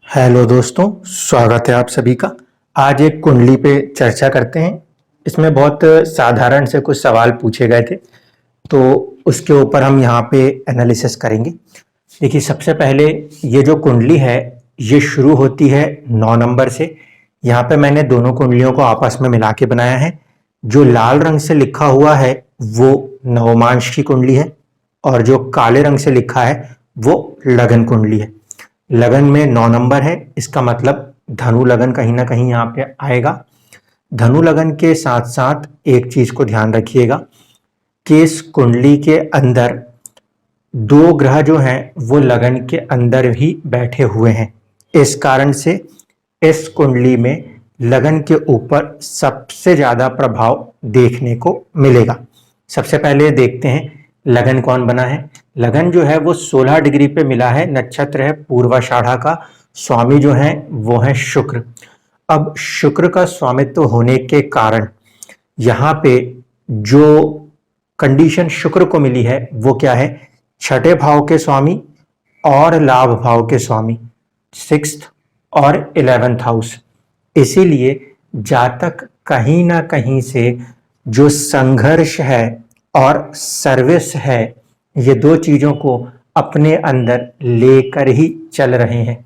Hello दोस्तों, स्वागत है आप सभी का। आज एक कुंडली पे चर्चा करते हैं। इसमें बहुत साधारण से कुछ सवाल पूछे गए थे, तो उसके ऊपर हम यहाँ पे एनालिसिस करेंगे। देखिए, सबसे पहले ये जो कुंडली है ये शुरू होती है 9 नंबर से। यहाँ पे मैंने दोनों कुंडलियों को आपस में मिला के बनाया है। जो लाल रंग से लिखा हुआ है वो नवमांश की कुंडली है और जो काले रंग से लिखा है वो लगन कुंडली है। लगन में 9 नंबर है, इसका मतलब धनु लगन कहीं ना कहीं यहाँ पे आएगा। धनु लगन के साथ साथ एक चीज को ध्यान रखिएगा कि इस कुंडली के अंदर दो ग्रह जो हैं वो लगन के अंदर ही बैठे हुए हैं। इस कारण से इस कुंडली में लगन के ऊपर सबसे ज्यादा प्रभाव देखने को मिलेगा। सबसे पहले देखते हैं लगन कौन बना है। लगन जो है वो 16 डिग्री पे मिला है, नक्षत्र है पूर्वाषाढ़ा का, स्वामी जो है वो है शुक्र। अब शुक्र का स्वामित्व होने के कारण यहाँ पे जो कंडीशन शुक्र को मिली है वो क्या है, छठे भाव के स्वामी और लाभ भाव के स्वामी, 6th और 11th हाउस। इसीलिए जातक कहीं ना कहीं से जो संघर्ष है और सर्विस है, ये दो चीजों को अपने अंदर लेकर ही चल रहे हैं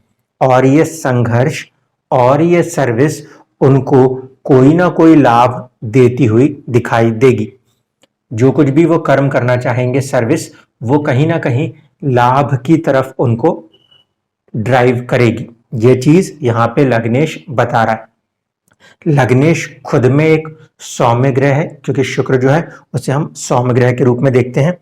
और ये संघर्ष और ये सर्विस उनको कोई ना कोई लाभ देती हुई दिखाई देगी। जो कुछ भी वो कर्म करना चाहेंगे, सर्विस, वो कहीं ना कहीं लाभ की तरफ उनको ड्राइव करेगी। ये चीज यहाँ पे लग्नेश बता रहा है। लग्नेश खुद में एक सौम्य ग्रह है, क्योंकि शुक्र जो है उसे हम सौम्य ग्रह के रूप में देखते हैं।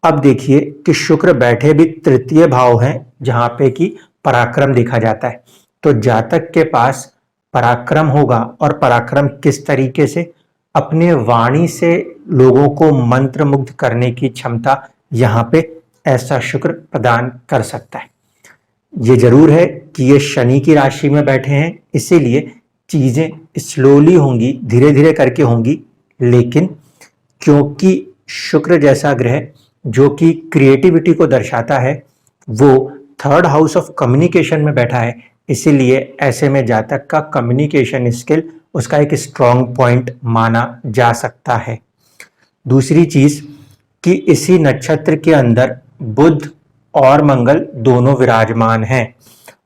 अब देखिए कि शुक्र बैठे भी तृतीय भाव है जहां पे कि पराक्रम देखा जाता है। तो जातक के पास पराक्रम होगा, और पराक्रम किस तरीके से, अपने वाणी से लोगों को मंत्र मुग्ध करने की क्षमता यहाँ पे ऐसा शुक्र प्रदान कर सकता है। ये जरूर है कि ये शनि की राशि में बैठे हैं, इसीलिए चीजें स्लोली होंगी, धीरे धीरे करके होंगी। लेकिन क्योंकि शुक्र जैसा ग्रह जो कि क्रिएटिविटी को दर्शाता है वो 3rd हाउस ऑफ कम्युनिकेशन में बैठा है, इसीलिए ऐसे में जातक का कम्युनिकेशन स्किल उसका एक स्ट्रॉन्ग पॉइंट माना जा सकता है। दूसरी चीज कि इसी नक्षत्र के अंदर बुध और मंगल दोनों विराजमान हैं।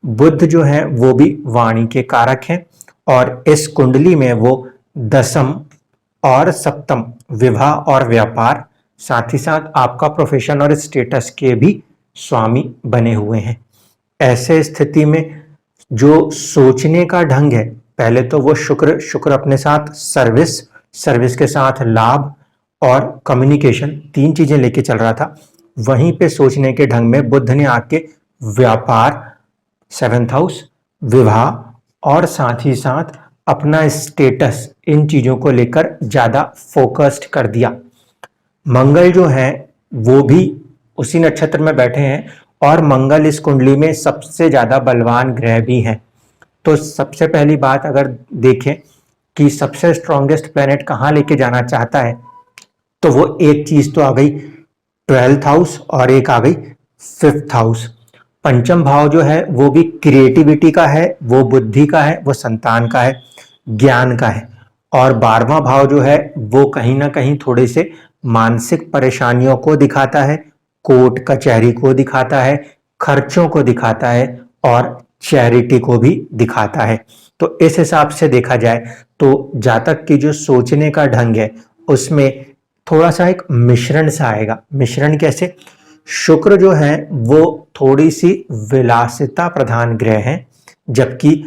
बुध जो है वो भी वाणी के कारक हैं और इस कुंडली में वो 10th और 7th विवाह और व्यापार, साथ ही साथ आपका प्रोफेशन और स्टेटस के भी स्वामी बने हुए हैं। ऐसे स्थिति में जो सोचने का ढंग है, पहले तो वो शुक्र अपने साथ सर्विस के साथ लाभ और कम्युनिकेशन, 3 चीजें लेके चल रहा था। वहीं पे सोचने के ढंग में बुध ने आके व्यापार, 7th हाउस, विवाह और साथ ही साथ अपना स्टेटस, इन चीजों को लेकर ज्यादा फोकस्ड कर दिया। मंगल जो है वो भी उसी नक्षत्र में बैठे हैं और मंगल इस कुंडली में सबसे ज्यादा बलवान ग्रह भी हैं। तो सबसे पहली बात अगर देखें कि सबसे स्ट्रॉन्गेस्ट प्लेनेट कहाँ लेके जाना चाहता है, तो वो एक चीज तो आ गई 12th हाउस और एक आ गई 5th हाउस। पंचम भाव जो है वो भी क्रिएटिविटी का है, वो बुद्धि का है, वो संतान का है, ज्ञान का है। और 12वां भाव जो है वो कहीं ना कहीं थोड़े से मानसिक परेशानियों को दिखाता है, कोर्ट कचहरी को दिखाता है, खर्चों को दिखाता है और चैरिटी को भी दिखाता है। तो इस हिसाब से देखा जाए तो जातक की जो सोचने का ढंग है उसमें थोड़ा सा एक मिश्रण सा आएगा। मिश्रण कैसे, शुक्र जो है वो थोड़ी सी विलासिता प्रधान ग्रह है, जबकि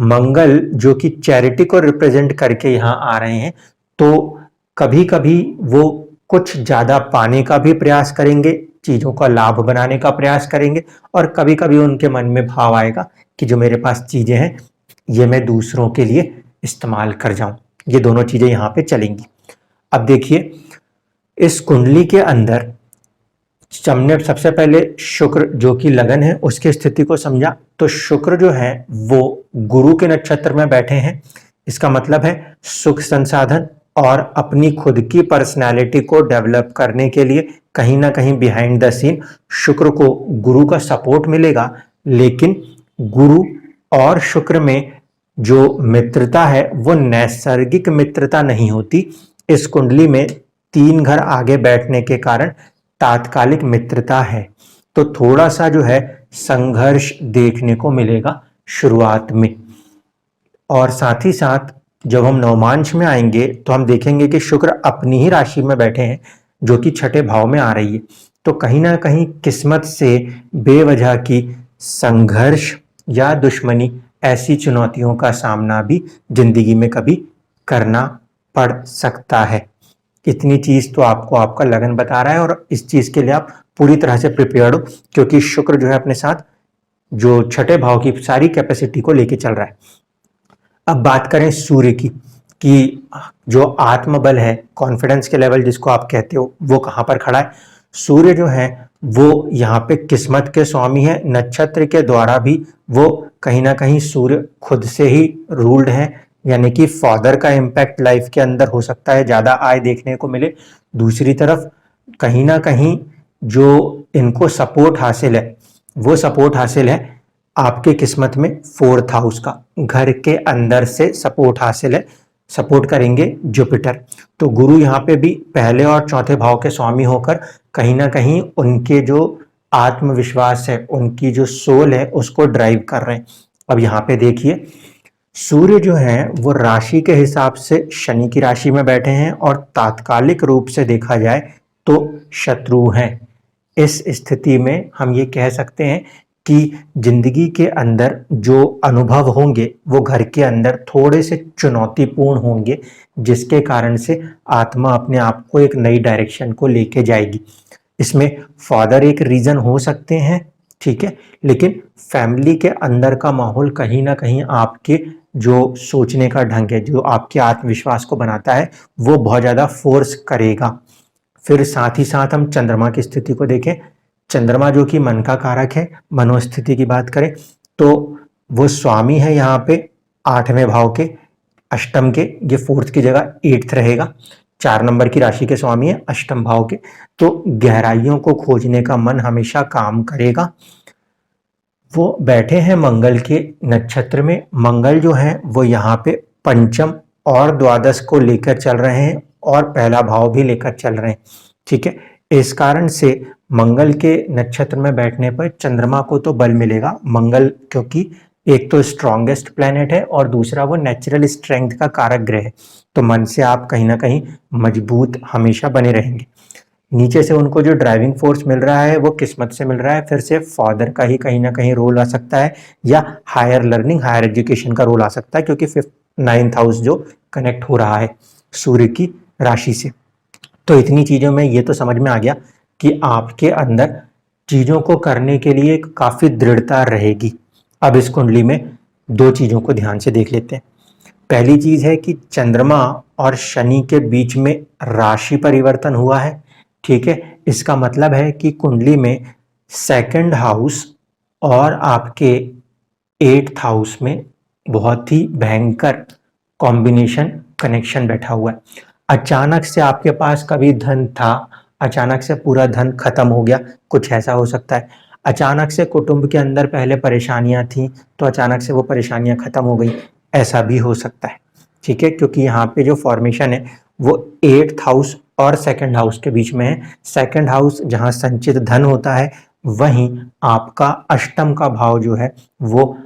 मंगल जो कि चैरिटी को रिप्रेजेंट करके यहाँ आ रहे हैं, तो कभी कभी वो कुछ ज्यादा पाने का भी प्रयास करेंगे, चीजों का लाभ बनाने का प्रयास करेंगे, और कभी कभी उनके मन में भाव आएगा कि जो मेरे पास चीजें हैं ये मैं दूसरों के लिए इस्तेमाल कर जाऊं। ये दोनों चीजें यहाँ पे चलेंगी। अब देखिए इस कुंडली के अंदर हमने सबसे पहले शुक्र जो कि लगन है उसकी स्थिति को समझा। तो शुक्र जो है वो गुरु के नक्षत्र में बैठे हैं, इसका मतलब है सुख संसाधन और अपनी खुद की पर्सनालिटी को डेवलप करने के लिए कहीं ना कहीं बिहाइंड द सीन शुक्र को गुरु का सपोर्ट मिलेगा। लेकिन गुरु और शुक्र में जो मित्रता है वो नैसर्गिक मित्रता नहीं होती। इस कुंडली में 3 घर आगे बैठने के कारण तात्कालिक मित्रता है। तो थोड़ा सा जो है संघर्ष देखने को मिलेगा शुरुआत में। और साथ ही साथ जब हम नवमांश में आएंगे तो हम देखेंगे कि शुक्र अपनी ही राशि में बैठे हैं जो कि छठे भाव में आ रही है। तो कहीं ना कहीं किस्मत से बेवजह की संघर्ष या दुश्मनी, ऐसी चुनौतियों का सामना भी जिंदगी में कभी करना पड़ सकता है। इतनी चीज तो आपको आपका लगन बता रहा है और इस चीज के लिए आप पूरी तरह से प्रिपेयर्ड हो, क्योंकि शुक्र जो है अपने साथ जो छठे भाव की सारी कैपेसिटी को लेके चल रहा है। अब बात करें सूर्य की, कि जो आत्मबल है, कॉन्फिडेंस के लेवल जिसको आप कहते हो, वो कहाँ पर खड़ा है। सूर्य जो है वो यहाँ पे किस्मत के स्वामी है। नक्षत्र के द्वारा भी वो कहीं ना कहीं सूर्य खुद से ही रूल्ड है, यानी कि फादर का इम्पैक्ट लाइफ के अंदर हो सकता है, ज्यादा आय देखने को मिले। दूसरी तरफ कहीं ना कहीं जो इनको सपोर्ट हासिल है, वो सपोर्ट हासिल है आपके किस्मत में 4th हाउस का, घर के अंदर से सपोर्ट हासिल है। सपोर्ट करेंगे जुपिटर। तो गुरु यहाँ पे भी पहले और चौथे भाव के स्वामी होकर कहीं ना कहीं उनके जो आत्मविश्वास है, उनकी जो सोल है, उसको ड्राइव कर रहे हैं। अब यहाँ पे देखिए, सूर्य जो है वो राशि के हिसाब से शनि की राशि में बैठे हैं और तात्कालिक रूप से देखा जाए तो शत्रु हैं। इस स्थिति में हम ये कह सकते हैं कि जिंदगी के अंदर जो अनुभव होंगे वो घर के अंदर थोड़े से चुनौतीपूर्ण होंगे, जिसके कारण से आत्मा अपने आप को एक नई डायरेक्शन को लेके जाएगी। इसमें फादर एक रीजन हो सकते हैं, ठीक है, लेकिन फैमिली के अंदर का माहौल कहीं ना कहीं आपके जो सोचने का ढंग है, जो आपके आत्मविश्वास को बनाता है, वो बहुत ज्यादा फोर्स करेगा। फिर साथ ही साथ हम चंद्रमा की स्थिति को देखें। चंद्रमा जो कि मन का कारक है, मनोस्थिति की बात करें तो वो स्वामी है यहाँ पे 8वें भाव के, अष्टम के। ये 4th की जगह 8th रहेगा। 4 नंबर की राशि के स्वामी है अष्टम भाव के। तो गहराइयों को खोजने का मन हमेशा काम करेगा। वो बैठे हैं मंगल के नक्षत्र में। मंगल जो है वो यहाँ पे पंचम और द्वादश को लेकर चल रहे हैं और पहला भाव भी लेकर चल रहे हैं, ठीक है। इस कारण से मंगल के नक्षत्र में बैठने पर चंद्रमा को तो बल मिलेगा। मंगल क्योंकि एक तो स्ट्रॉन्गेस्ट प्लेनेट है और दूसरा वो नेचुरल स्ट्रेंथ का कारक ग्रह है, तो मन से आप कहीं ना कहीं मजबूत हमेशा बने रहेंगे। नीचे से उनको जो ड्राइविंग फोर्स मिल रहा है वो किस्मत से मिल रहा है। फिर से फादर का ही कहीं ना कहीं रोल आ सकता है, या हायर लर्निंग, हायर एजुकेशन का रोल आ सकता है, क्योंकि 9th हाउस जो कनेक्ट हो रहा है सूर्य की राशि से। तो इतनी चीजों में ये तो समझ में आ गया कि आपके अंदर चीजों को करने के लिए काफी दृढ़ता रहेगी। अब इस कुंडली में 2 चीजों को ध्यान से देख लेते हैं। पहली चीज है कि चंद्रमा और शनि के बीच में राशि परिवर्तन हुआ है, ठीक है। इसका मतलब है कि कुंडली में 2nd हाउस और आपके 8th हाउस में बहुत ही भयंकर कॉम्बिनेशन, कनेक्शन बैठा हुआ है। अचानक से आपके पास कभी धन था, अचानक से पूरा धन खत्म हो गया, कुछ ऐसा हो सकता है। अचानक से कुटुंब के अंदर पहले परेशानियां थी तो अचानक से वो परेशानियां खत्म हो गई, ऐसा भी हो सकता है, ठीक है। क्योंकि यहाँ पे जो फॉर्मेशन है वो 8th हाउस और 2nd हाउस के बीच में है। 2nd हाउस जहाँ संचित धन होता है, वहीं आपका अष्टम का भाव जो है वो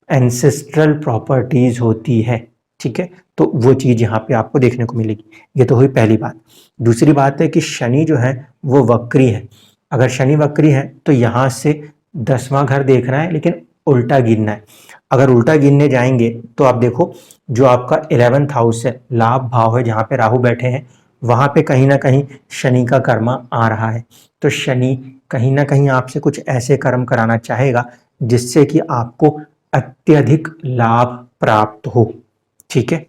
एंसेस्ट्रल प्रॉपर्टीज होती है, ठीक है। तो वो चीज यहाँ पे आपको देखने को मिलेगी। ये तो हुई पहली बात। दूसरी बात है कि शनि जो है वो वक्री है। अगर शनि वक्री है तो यहाँ से 10वां घर देखना है, लेकिन उल्टा गिनना है। अगर उल्टा गिनने जाएंगे तो आप देखो, जो आपका 11th हाउस है, लाभ भाव है, जहाँ पे राहु बैठे हैं, वहां पे कहीं ना कहीं शनि का कर्मा आ रहा है। तो शनि कहीं ना कहीं आपसे कुछ ऐसे कर्म कराना चाहेगा जिससे कि आपको अत्यधिक लाभ प्राप्त हो, ठीक है।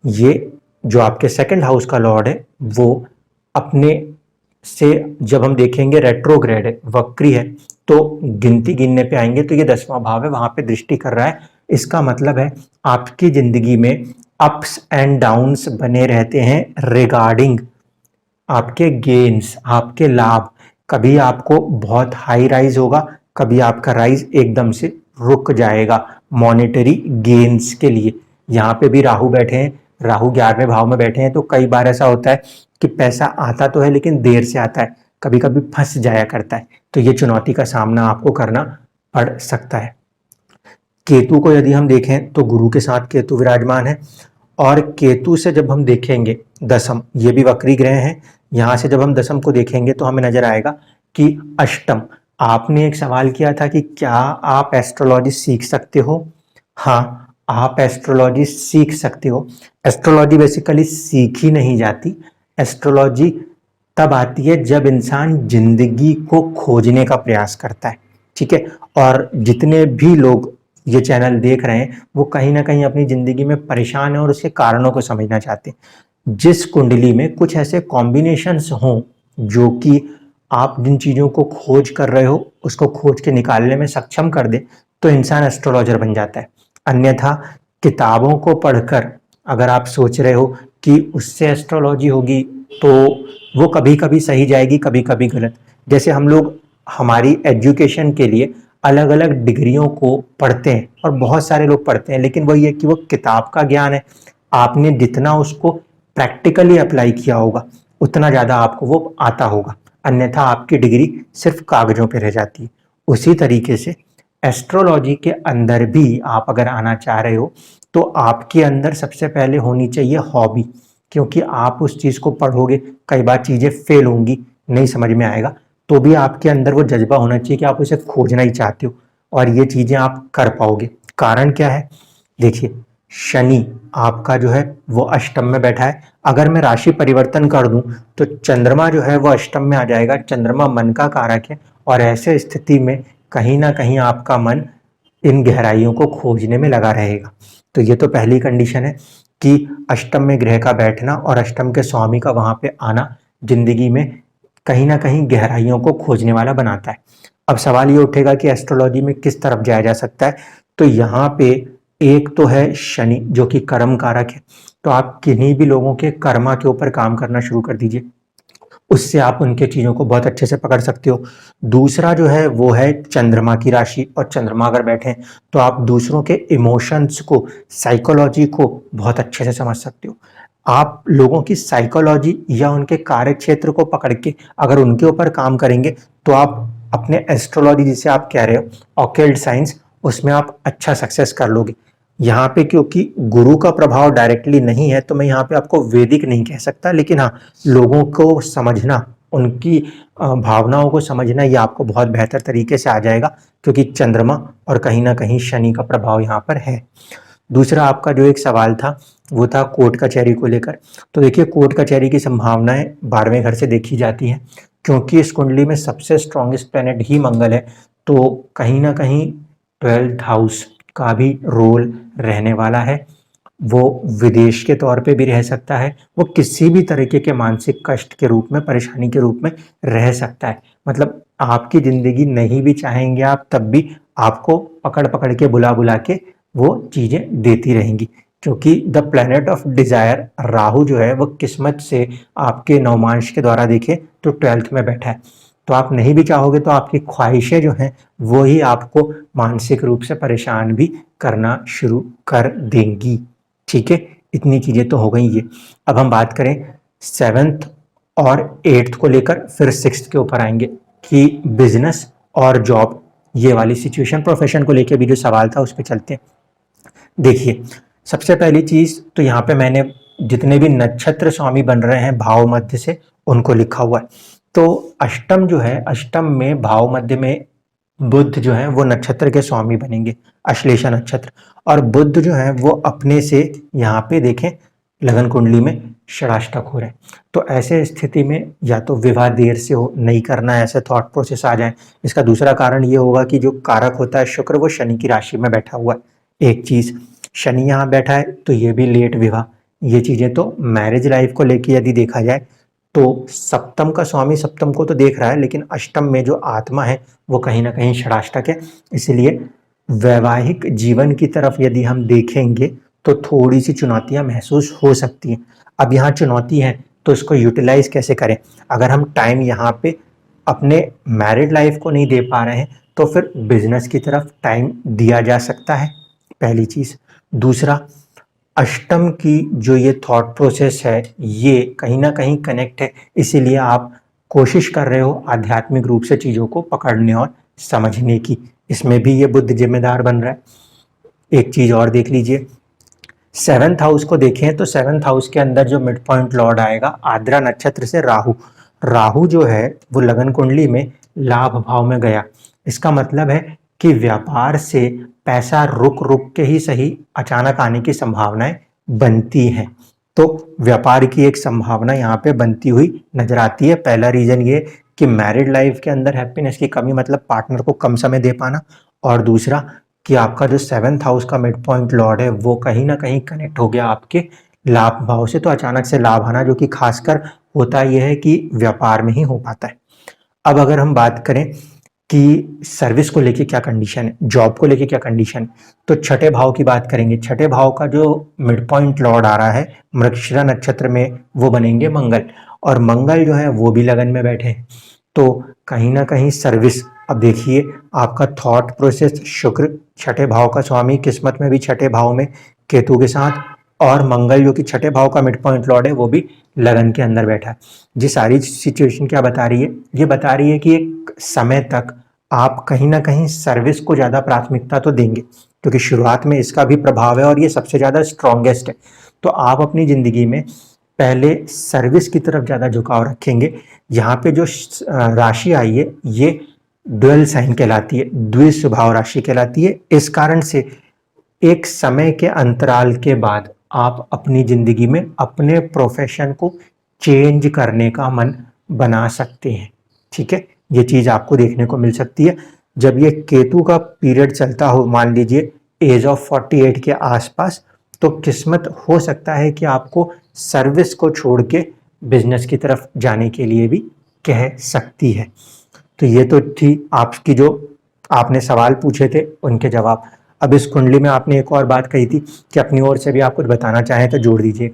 ये जो आपके 2nd हाउस का लॉर्ड है वो अपने से, जब हम देखेंगे रेट्रोग्रेड है, वक्री है, तो गिनती गिनने पे आएंगे तो ये 10वां भाव है, वहां पे दृष्टि कर रहा है। इसका मतलब है आपकी जिंदगी में अप्स एंड डाउन्स बने रहते हैं रिगार्डिंग आपके गेन्स, आपके लाभ। कभी आपको बहुत हाई राइज होगा, कभी आपका राइज एकदम से रुक जाएगा, मॉनेटरी गेन्स के लिए। यहाँ पे भी राहु बैठे हैं, राहु 11वें भाव में बैठे हैं, तो कई बार ऐसा होता है कि पैसा आता तो है लेकिन देर से आता है, कभी कभी फंस जाया करता है, तो ये चुनौती का सामना आपको करना पड़ सकता है। केतु को यदि हम देखें तो गुरु के साथ केतु विराजमान है, और केतु से जब हम देखेंगे दसम, ये भी वक्री ग्रह हैं, यहाँ से जब हम दसम को देखेंगे तो हमें नजर आएगा कि अष्टम। आपने एक सवाल किया था कि क्या आप एस्ट्रोलॉजी सीख सकते हो? हाँ, आप एस्ट्रोलॉजी सीख सकते हो। एस्ट्रोलॉजी बेसिकली सीखी नहीं जाती, एस्ट्रोलॉजी तब आती है जब इंसान जिंदगी को खोजने का प्रयास करता है, ठीक है। और जितने भी लोग ये चैनल देख रहे हैं वो कहीं ना कहीं अपनी जिंदगी में परेशान है और उसके कारणों को समझना चाहते हैं। जिस कुंडली में कुछ ऐसे कॉम्बिनेशंस हों जो कि आप जिन चीज़ों को खोज कर रहे हो उसको खोज के निकालने में सक्षम कर दे, तो इंसान एस्ट्रोलॉजर बन जाता है। अन्यथा किताबों को पढ़कर अगर आप सोच रहे हो कि उससे एस्ट्रोलॉजी होगी तो वो कभी कभी सही जाएगी, कभी कभी गलत। जैसे हम लोग हमारी एजुकेशन के लिए अलग अलग डिग्रियों को पढ़ते हैं और बहुत सारे लोग पढ़ते हैं, लेकिन वही है कि वो किताब का ज्ञान है, आपने जितना उसको प्रैक्टिकली अप्लाई किया होगा उतना ज़्यादा आपको वो आता होगा, अन्यथा आपकी डिग्री सिर्फ कागजों पे रह जाती है। उसी तरीके से एस्ट्रोलॉजी के अंदर भी आप अगर आना चाह रहे हो तो आपके अंदर सबसे पहले होनी चाहिए हॉबी, क्योंकि आप उस चीज़ को पढ़ोगे, कई बार चीज़ें फेल होंगी, नहीं समझ में आएगा, तो भी आपके अंदर वो जज्बा होना चाहिए कि आप उसे खोजना ही चाहते हो और ये चीज़ें आप कर पाओगे। कारण क्या है? देखिए, शनि आपका जो है वो अष्टम में बैठा है। अगर मैं राशि परिवर्तन कर दूं तो चंद्रमा जो है वो अष्टम में आ जाएगा। चंद्रमा मन का कारक है और ऐसे स्थिति में कहीं ना कहीं आपका मन इन गहराइयों को खोजने में लगा रहेगा। तो ये तो पहली कंडीशन है कि अष्टम में ग्रह का बैठना और अष्टम के स्वामी का वहां पे आना जिंदगी में कहीं ना कहीं गहराइयों को खोजने वाला बनाता है। अब सवाल ये उठेगा कि एस्ट्रोलॉजी में किस तरफ जाया जा सकता है, तो यहाँ पे एक तो है शनि जो कि कर्म कारक है, तो आप किन्हीं भी लोगों के कर्मा के ऊपर काम करना शुरू कर दीजिए, उससे आप उनके चीज़ों को बहुत अच्छे से पकड़ सकते हो। दूसरा जो है वो है चंद्रमा की राशि, और चंद्रमा अगर बैठे तो आप दूसरों के इमोशंस को, साइकोलॉजी को बहुत अच्छे से समझ सकते हो। आप लोगों की साइकोलॉजी या उनके कार्य क्षेत्र को पकड़ के अगर उनके ऊपर काम करेंगे तो आप अपने एस्ट्रोलॉजी जिसे आप कह रहे हो ऑकल्ट साइंस, उसमें आप अच्छा सक्सेस कर लोगे। यहाँ पे क्योंकि गुरु का प्रभाव डायरेक्टली नहीं है तो मैं यहाँ पे आपको वैदिक नहीं कह सकता, लेकिन हाँ, लोगों को समझना, उनकी भावनाओं को समझना ये आपको बहुत बेहतर तरीके से आ जाएगा, क्योंकि चंद्रमा और कहीं ना कहीं शनि का प्रभाव यहाँ पर है। दूसरा आपका जो एक सवाल था वो था कोर्ट कचहरी को लेकर। तो देखिए, कोर्ट कचहरी की संभावनाएं 12वें घर से देखी जाती हैं, क्योंकि इस कुंडली में सबसे स्ट्रॉन्गेस्ट प्लेनेट ही मंगल है, तो कहीं ना कहीं 12th हाउस का भी रोल रहने वाला है। वो विदेश के तौर पे भी रह सकता है, वो किसी भी तरीके के मानसिक कष्ट के रूप में, परेशानी के रूप में रह सकता है। मतलब आपकी ज़िंदगी नहीं भी चाहेंगे आप तब भी आपको पकड़ पकड़ के बुला बुला के वो चीज़ें देती रहेंगी, क्योंकि the planet of desire Rahu जो है वो किस्मत से आपके नवमांश के द्वारा देखे तो 12th में बैठा है। तो आप नहीं भी चाहोगे तो आपकी ख्वाहिशें जो हैं वो ही आपको मानसिक रूप से परेशान भी करना शुरू कर देंगी, ठीक है। इतनी चीज़ें तो हो गई ये। अब हम बात करें 7th और 8th को लेकर, फिर 6th के ऊपर आएंगे कि बिजनेस और जॉब, ये वाली सिचुएशन, प्रोफेशन को लेकर भी जो सवाल था उस पर चलते हैं। देखिए, सबसे पहली चीज़ तो यहाँ पे मैंने जितने भी नक्षत्र स्वामी बन रहे हैं भाव मध्य से उनको लिखा हुआ है। तो अष्टम जो है, अष्टम में भाव मध्य में बुध जो है वो नक्षत्र के स्वामी बनेंगे, अश्लेषा नक्षत्र, और बुध जो है वो अपने से यहाँ पे देखें लगन कुंडली में षडाष्टक हो रहे हैं। तो ऐसे स्थिति में या तो विवाह देर से हो, नहीं करना है, ऐसे थॉट प्रोसेस आ जाए। इसका दूसरा कारण ये होगा कि जो कारक होता है शुक्र वो शनि की राशि में बैठा हुआ है। एक चीज़, शनि यहाँ बैठा है तो ये भी लेट विवाह, ये चीज़ें तो मैरिज लाइफ को लेके यदि देखा जाए तो सप्तम का स्वामी सप्तम को तो देख रहा है, लेकिन अष्टम में जो आत्मा है वो कहीं ना कहीं षडाष्टक है। इसलिए वैवाहिक जीवन की तरफ यदि हम देखेंगे तो थोड़ी सी चुनौतियां महसूस हो सकती हैं। अब यहाँ चुनौती है तो इसको यूटिलाइज कैसे करें? अगर हम टाइम यहाँ पे अपने मैरिड लाइफ को नहीं दे पा रहे हैं तो फिर बिजनेस की तरफ टाइम दिया जा सकता है। पहली चीज। दूसरा, अष्टम की जो ये थॉट प्रोसेस है ये कहीं ना कहीं कनेक्ट है, इसीलिए आप कोशिश कर रहे हो आध्यात्मिक रूप से चीजों को पकड़ने और समझने की। इसमें भी ये बुद्ध जिम्मेदार बन रहा है। एक चीज और देख लीजिए, सेवन्थ हाउस को देखें तो सेवन्थ हाउस के अंदर जो मिड पॉइंट लॉर्ड आएगा आद्रा नक्षत्र से राहु। राहु जो है वो लगन कुंडली में लाभ भाव में गया। इसका मतलब है कि व्यापार से पैसा रुक रुक के ही सही अचानक आने की संभावनाएं बनती हैं। तो व्यापार की एक संभावना यहाँ पे बनती हुई नजर आती है। पहला रीजन ये कि मैरिड लाइफ के अंदर हैप्पीनेस की कमी, मतलब पार्टनर को कम समय दे पाना। और दूसरा कि आपका जो सेवन्थ हाउस का मिड पॉइंट लॉर्ड है वो कहीं ना कहीं कनेक्ट हो गया आपके लाभ भाव से, तो अचानक से लाभ आना, जो कि खासकर होता यह है कि व्यापार में ही हो पाता है। अब अगर हम बात करें कि सर्विस को लेके क्या कंडीशन है, जॉब को लेके क्या कंडीशन है, तो छठे भाव की बात करेंगे। छठे भाव का जो मिड पॉइंट लॉर्ड आ रहा है मृगशिरा नक्षत्र में वो बनेंगे मंगल, और मंगल जो है वो भी लगन में बैठे हैं। तो कहीं ना कहीं सर्विस, अब देखिए आपका थॉट प्रोसेस, शुक्र छठे भाव का स्वामी, किस्मत में भी छठे भाव में केतु के साथ, और मंगल जो कि छठे भाव का मिड पॉइंट लॉर्ड है वो भी लगन के अंदर बैठा है। ये सारी सिचुएशन क्या बता रही है? ये बता रही है कि एक समय तक आप कहीं ना कहीं सर्विस को ज़्यादा प्राथमिकता तो देंगे, क्योंकि शुरुआत में इसका भी प्रभाव है और ये सबसे ज़्यादा स्ट्रॉन्गेस्ट है। तो आप अपनी ज़िंदगी में पहले सर्विस की तरफ ज़्यादा झुकाव रखेंगे। यहाँ पे जो राशि आई है ये ड्वेल साइन कहलाती है, द्विस्वभाव राशि कहलाती है। इस कारण से एक समय के अंतराल के बाद आप अपनी जिंदगी में अपने प्रोफेशन को चेंज करने का मन बना सकते हैं। ठीक है, ये चीज आपको देखने को मिल सकती है जब ये केतु का पीरियड चलता हो, मान लीजिए एज ऑफ 48 के आसपास, तो किस्मत हो सकता है कि आपको सर्विस को छोड़ के बिजनेस की तरफ जाने के लिए भी कह सकती है। तो ये तो थी आपकी जो आपने सवाल पूछे थे उनके जवाब। अब इस कुंडली में आपने एक और बात कही थी कि अपनी ओर से भी आप कुछ बताना चाहें तो जोड़ दीजिए।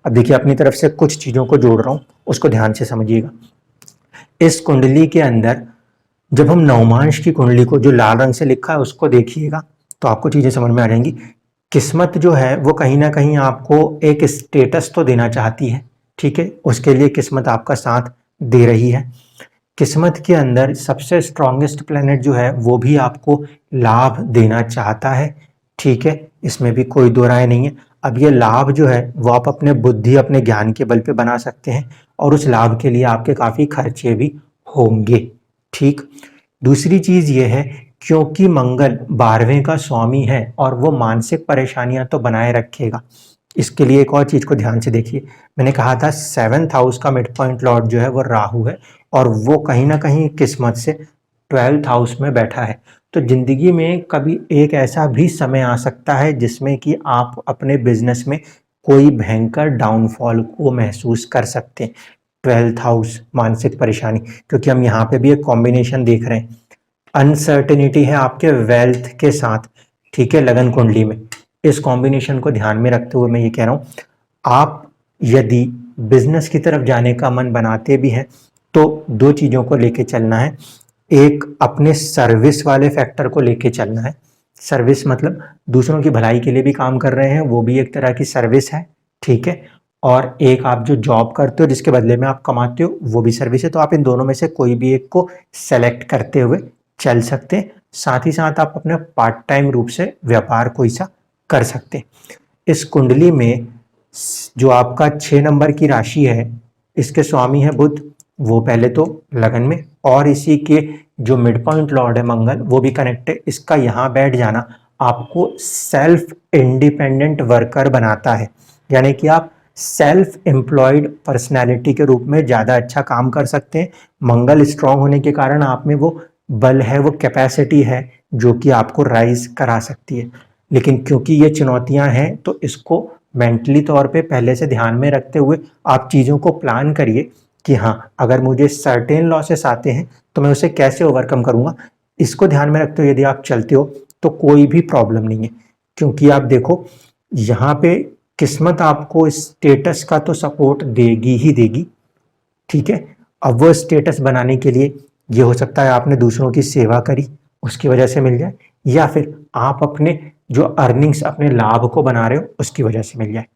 अब देखिए अपनी तरफ से कुछ चीज़ों को जोड़ रहा हूँ, उसको ध्यान से समझिएगा। इस कुंडली के अंदर जब हम नवमांश की कुंडली को जो लाल रंग से लिखा है उसको देखिएगा तो आपको चीज़ें समझ में आ जाएंगी। किस्मत जो है वो कहीं ना कहीं आपको एक स्टेटस तो देना चाहती है, ठीक है, उसके लिए किस्मत आपका साथ दे रही है। किस्मत के अंदर सबसे स्ट्रॉन्गेस्ट प्लेनेट जो है वो भी आपको लाभ देना चाहता है, ठीक है, इसमें भी कोई दो राय नहीं है। अब ये लाभ जो है वो आप अपने बुद्धि, अपने ज्ञान के बल पे बना सकते हैं, और उस लाभ के लिए आपके काफ़ी खर्चे भी होंगे। ठीक, दूसरी चीज़ ये है क्योंकि मंगल 12वें का स्वामी है और वो मानसिक परेशानियां तो बनाए रखेगा। इसके लिए एक और चीज़ को ध्यान से देखिए, मैंने कहा था सेवन्थ हाउस का मिड पॉइंट लॉर्ड जो है वो राहु है, और वो कहीं ना कहीं किस्मत से 12th हाउस में बैठा है। तो जिंदगी में कभी एक ऐसा भी समय आ सकता है जिसमें कि आप अपने बिजनेस में कोई भयंकर डाउनफॉल को महसूस कर सकते हैं। 12th हाउस, मानसिक परेशानी, क्योंकि हम यहाँ पे भी एक कॉम्बिनेशन देख रहे हैं, अनसर्टेनिटी है आपके वेल्थ के साथ, ठीक है, लगन कुंडली में। इस कॉम्बिनेशन को ध्यान में रखते हुए मैं ये कह रहा हूँ, आप यदि बिजनेस की तरफ जाने का मन बनाते भी हैं तो दो चीज़ों को लेके चलना है। एक, अपने सर्विस वाले फैक्टर को लेके चलना है। सर्विस मतलब दूसरों की भलाई के लिए भी काम कर रहे हैं, वो भी एक तरह की सर्विस है, ठीक है। और एक, आप जो जॉब करते हो जिसके बदले में आप कमाते हो वो भी सर्विस है। तो आप इन दोनों में से कोई भी एक को सेलेक्ट करते हुए चल सकते हैं। साथ ही साथ आप अपने पार्ट टाइम रूप से व्यापार कोई सा कर सकते हैं। इस कुंडली में जो आपका 6 नंबर की राशि है इसके स्वामी है बुध, वो पहले तो लगन में, और इसी के जो मिड पॉइंट लॉर्ड है मंगल वो भी कनेक्ट है। इसका यहाँ बैठ जाना आपको सेल्फ इंडिपेंडेंट वर्कर बनाता है, यानी कि आप सेल्फ एम्प्लॉयड पर्सनैलिटी के रूप में ज़्यादा अच्छा काम कर सकते हैं। मंगल स्ट्रांग होने के कारण आप में वो बल है, वो कैपेसिटी है जो कि आपको राइज करा सकती है। लेकिन क्योंकि ये चुनौतियां हैं तो इसको मेंटली तौर पे पहले से ध्यान में रखते हुए आप चीज़ों को प्लान करिए कि हाँ, अगर मुझे सर्टेन लॉसेस आते हैं तो मैं उसे कैसे ओवरकम करूँगा। इसको ध्यान में रखते हुए यदि आप चलते हो तो कोई भी प्रॉब्लम नहीं है, क्योंकि आप देखो यहाँ पे किस्मत आपको स्टेटस का तो सपोर्ट देगी ही देगी, ठीक है। अब वो स्टेटस बनाने के लिए ये हो सकता है आपने दूसरों की सेवा करी उसकी वजह से मिल जाए, या फिर आप अपने जो अर्निंग्स अपने लाभ को बना रहे हो उसकी वजह से मिल जाए।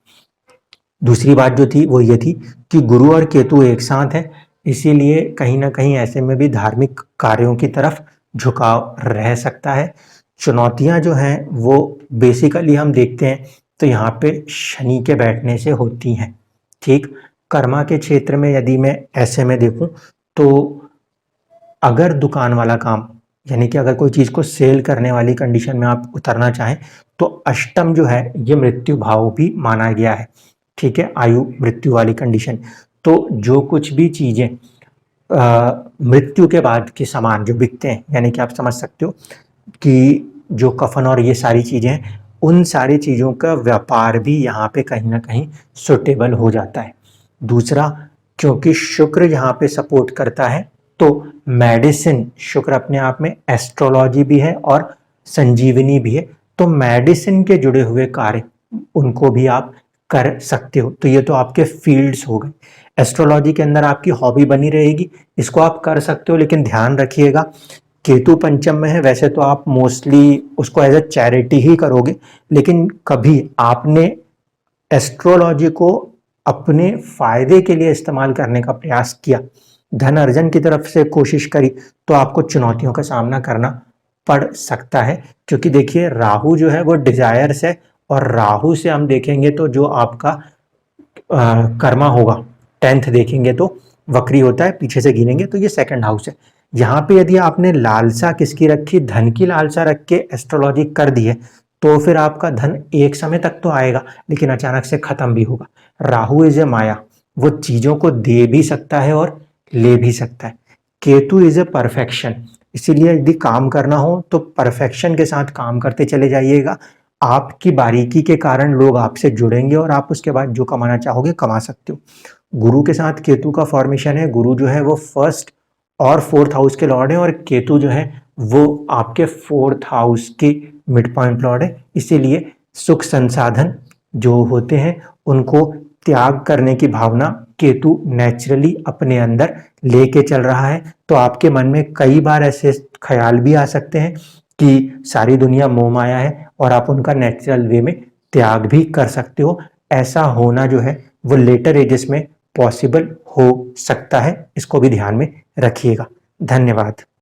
दूसरी बात जो थी वो ये थी कि गुरु और केतु एक साथ हैं, इसीलिए कहीं ना कहीं ऐसे में भी धार्मिक कार्यों की तरफ झुकाव रह सकता है। चुनौतियां जो हैं वो बेसिकली हम देखते हैं तो यहाँ पे शनि के बैठने से होती हैं। ठीक, कर्मा के क्षेत्र में यदि मैं ऐसे में देखूं तो अगर दुकान वाला काम, यानी कि अगर कोई चीज को सेल करने वाली कंडीशन में आप उतरना चाहें तो अष्टम जो है ये मृत्यु भाव भी माना गया है। ठीक है, आयु मृत्यु वाली कंडीशन। तो जो कुछ भी चीजें मृत्यु के बाद के सामान जो बिकते हैं, यानी कि आप समझ सकते हो कि जो कफन और ये सारी चीजें हैं, उन सारी चीजों का व्यापार भी यहाँ पे कहीं ना कहीं सुटेबल हो जाता है। दूसरा, क्योंकि शुक्र यहाँ पे सपोर्ट करता है तो मेडिसिन, शुक्र अपने आप में एस्ट्रोलॉजी भी है और संजीवनी भी है, तो मेडिसिन के जुड़े हुए कार्य उनको भी आप कर सकते हो। तो ये तो आपके फील्ड्स हो गए। एस्ट्रोलॉजी के अंदर आपकी हॉबी बनी रहेगी, इसको आप कर सकते हो, लेकिन ध्यान रखिएगा केतु पंचम में है, वैसे तो आप मोस्टली उसको एज अ चैरिटी ही करोगे, लेकिन कभी आपने एस्ट्रोलॉजी को अपने फायदे के लिए इस्तेमाल करने का प्रयास किया, धन अर्जन की तरफ से कोशिश करी, तो आपको चुनौतियों का सामना करना पड़ सकता है। क्योंकि देखिए राहु जो है वो डिजायर्स है, और राहु से हम देखेंगे तो जो आपका कर्मा होगा, 10th देखेंगे तो वक्री होता है, पीछे से गिनेंगे तो ये सेकंड हाउस है। यहाँ पे यदि आपने लालसा किसकी रखी, धन की लालसा रख के एस्ट्रोलॉजी कर दी है, तो फिर आपका धन एक समय तक तो आएगा लेकिन अचानक से खत्म भी होगा। राहु इज ए माया, वो चीजों को दे भी सकता है और ले भी सकता है। केतु इज ए परफेक्शन, इसीलिए यदि काम करना हो तो परफेक्शन के साथ काम करते चले जाइएगा। आपकी बारीकी के कारण लोग आपसे जुड़ेंगे और आप उसके बाद जो कमाना चाहोगे कमा सकते हो। गुरु के साथ केतु का फॉर्मेशन है, गुरु जो है वो फर्स्ट और फोर्थ हाउस के लॉर्ड है, और केतु जो है वो आपके फोर्थ हाउस के मिड पॉइंट लॉर्ड है। इसीलिए सुख संसाधन जो होते हैं उनको त्याग करने की भावना केतु नेचुरली अपने अंदर लेके चल रहा है। तो आपके मन में कई बार ऐसे ख्याल भी आ सकते हैं कि सारी दुनिया मोह माया है, और आप उनका नेचुरल वे में त्याग भी कर सकते हो। ऐसा होना जो है वो लेटर एजेस में पॉसिबल हो सकता है, इसको भी ध्यान में रखिएगा। धन्यवाद।